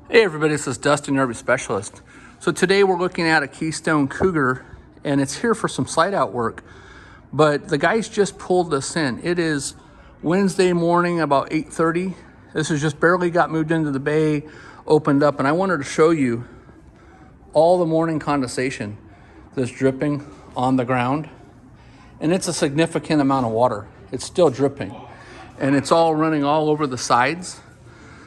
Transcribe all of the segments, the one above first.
Hey everybody, this is Dustin, your RV specialist. So today we're looking at a Keystone Cougar and it's here for some slide out work, but the guys just pulled this in. It is Wednesday morning about 8:30. This has just barely got moved into the bay, opened up, and I wanted to show you all the morning condensation that's dripping on the ground. And it's a significant amount of water. It's still dripping and it's all running all over the sides.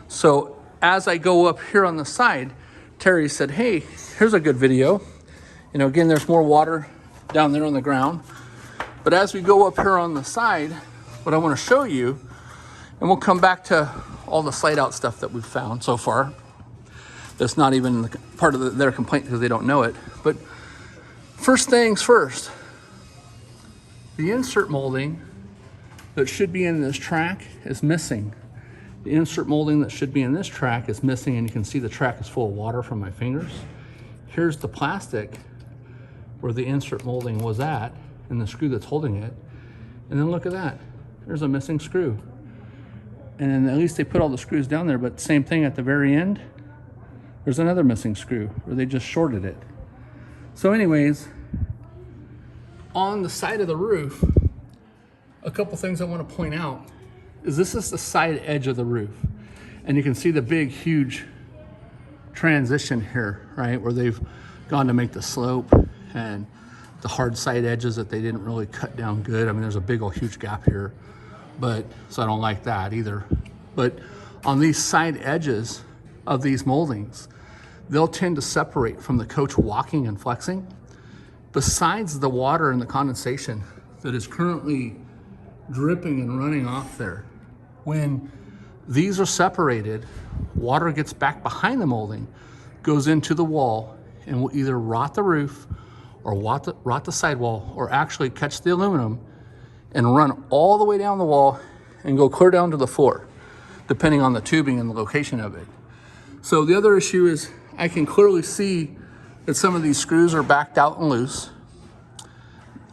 So as I go up here on the side, Terry said, hey, here's a good video. You know, again, there's more water down there on the ground. But as we go up here on the side, what I want to show you, and we'll come back to all the slide out stuff that we've found so far. That's not even part of their complaint because they don't know it. But first things first, the insert molding that should be in this track is missing. The insert molding that should be in this track is missing, and you can see the track is full of water from my fingers. Here's the plastic where the insert molding was at and the screw that's holding it. And then look at that, there's a missing screw. And then at least they put all the screws down there, but same thing at the very end, there's another missing screw where they just shorted it. So anyways, on the side of the roof, a couple things I want to point out is this is the side edge of the roof. And you can see the big, huge transition here, right? Where they've gone to make the slope and the hard side edges that they didn't really cut down good. I mean, there's a big old huge gap here, but so I don't like that either. But on these side edges of these moldings, they'll tend to separate from the coach walking and flexing. Besides the water and the condensation that is currently dripping and running off there, when these are separated, water gets back behind the molding, goes into the wall, and will either rot the roof or rot the sidewall, or actually catch the aluminum and run all the way down the wall and go clear down to the floor, depending on the tubing and the location of it. So the other issue is I can clearly see that some of these screws are backed out and loose.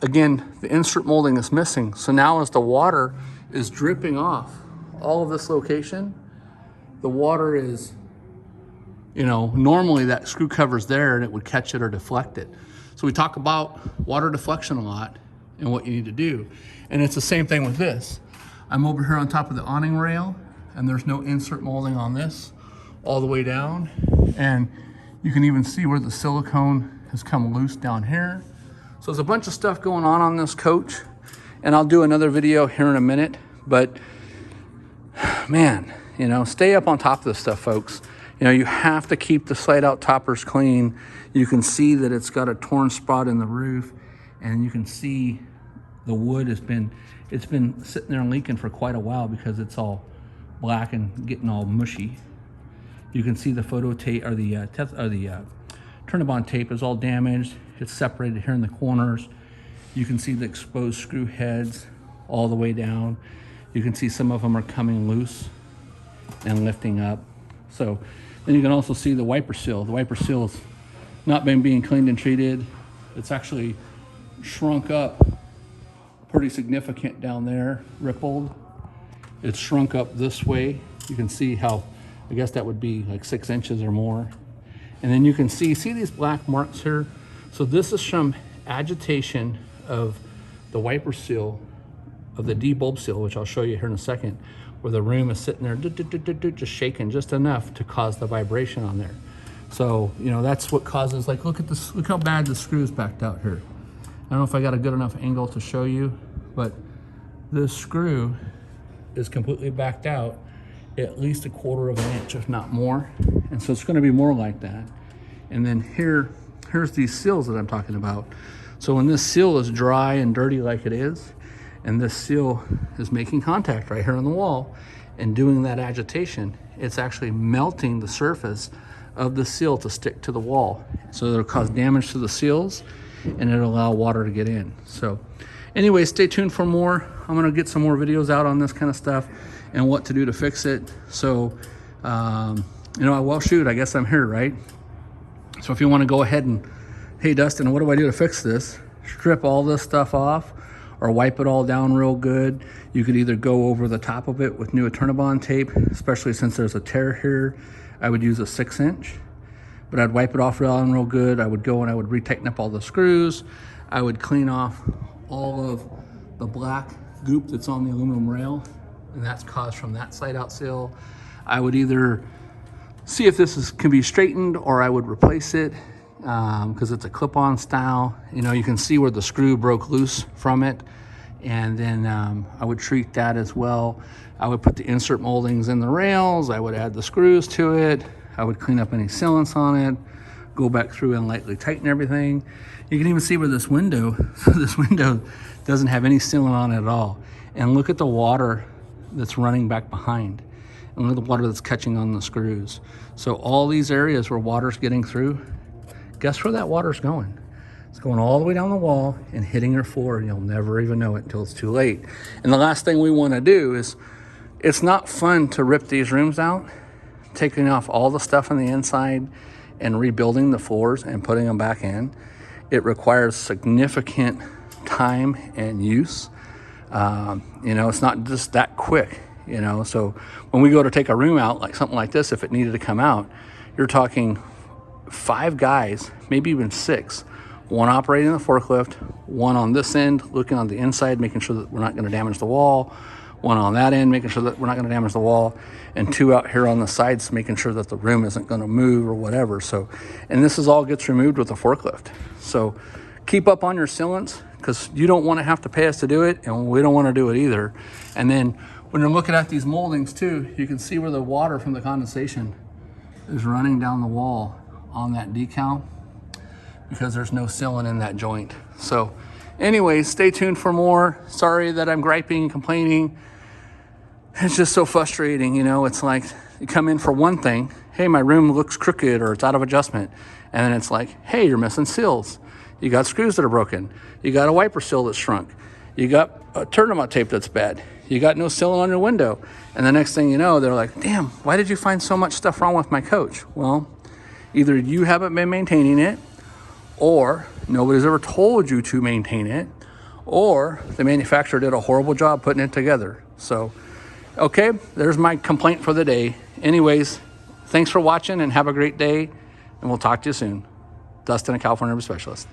Again, the insert molding is missing. So now as the water is dripping off all of this location, the water is, you know, normally that screw cover's there and it would catch it or deflect it. So we talk about water deflection a lot and what you need to do. And it's the same thing with this. I'm over here on top of the awning rail and there's no insert molding on this all the way down. And you can even see where the silicone has come loose down here. So there's a bunch of stuff going on this coach, and I'll do another video here in a minute, but man, you know, stay up on top of this stuff, folks. You know, you have to keep the slide out toppers clean. You can see that it's got a torn spot in the roof, and you can see the wood it's been sitting there and leaking for quite a while because it's all black and getting all mushy. You can see the photo tape or the Turnabond tape is all damaged. It's separated here in the corners. You can see the exposed screw heads all the way down. You can see some of them are coming loose and lifting up. So then you can also see the wiper seal. The wiper seal has not been being cleaned and treated. It's actually shrunk up pretty significant down there, rippled. It's shrunk up this way. You can see how, I guess that would be like 6 inches or more. And then you can see these black marks here? So this is some agitation of the wiper seal, of the D-bulb seal, which I'll show you here in a second, where the room is sitting there just shaking just enough to cause the vibration on there. So, you know, that's what causes, like, look at this, look how bad the screw's backed out here. I don't know if I got a good enough angle to show you, but this screw is completely backed out at least 1/4 of an inch, if not more. And so it's going to be more like that. And then here's these seals that I'm talking about. So when this seal is dry and dirty like it is, and this seal is making contact right here on the wall and doing that agitation, it's actually melting the surface of the seal to stick to the wall. So it'll cause damage to the seals and it'll allow water to get in. So anyway, stay tuned for more. I'm gonna get some more videos out on this kind of stuff and what to do to fix it. So, you know, well, shoot, I guess I'm here, right? So if you want to go ahead and, hey, Dustin, what do I do to fix this? Strip all this stuff off or wipe it all down real good. You could either go over the top of it with new Turnabond tape, especially since there's a tear here. I would use a 6-inch, but I'd wipe it off real good. I would go and I would retighten up all the screws. I would clean off all of the black goop that's on the aluminum rail, and that's caused from that slide-out seal. I would either see if this can be straightened, or I would replace it because it's a clip-on style. You know, you can see where the screw broke loose from it, and then I would treat that as well. I would put the insert moldings in the rails. I would add the screws to it. I would clean up any sealants on it, go back through and lightly tighten everything. You can even see where this window, so this window doesn't have any sealant on it at all. And look at the water that's running back behind. And look at the water that's catching on the screws. So all these areas where water's getting through, guess where that water's going? It's going all the way down the wall and hitting your floor, and you'll never even know it until it's too late. And the last thing we want to do is, it's not fun to rip these rooms out, taking off all the stuff on the inside and rebuilding the floors and putting them back in. It requires significant time and use. You know, it's not just that quick, you know. So when we go to take a room out, like something like this, if it needed to come out, you're talking 5 guys, maybe even 6. One operating the forklift, one on this end, looking on the inside, making sure that we're not going to damage the wall, one on that end, making sure that we're not going to damage the wall, and 2 out here on the sides, making sure that the room isn't going to move or whatever. So, and this is all gets removed with a forklift. So keep up on your sealants, because you don't want to have to pay us to do it, and we don't want to do it either. And then when you're looking at these moldings too, you can see where the water from the condensation is running down the wall on that decal, because there's no sealant in that joint. So anyways, stay tuned for more. Sorry that I'm griping and complaining. It's just so frustrating, you know. It's like you come in for one thing, hey, my room looks crooked or it's out of adjustment, and then it's like, hey, you're missing seals. You got screws that are broken. You got a wiper seal that's shrunk. You got a tourniquet tape that's bad. You got no sealant on your window. And the next thing you know, they're like, damn, why did you find so much stuff wrong with my coach? Well, either you haven't been maintaining it, or nobody's ever told you to maintain it, or the manufacturer did a horrible job putting it together. So, okay, there's my complaint for the day. Anyways, thanks for watching and have a great day, and we'll talk to you soon. Dustin, a California River Specialist.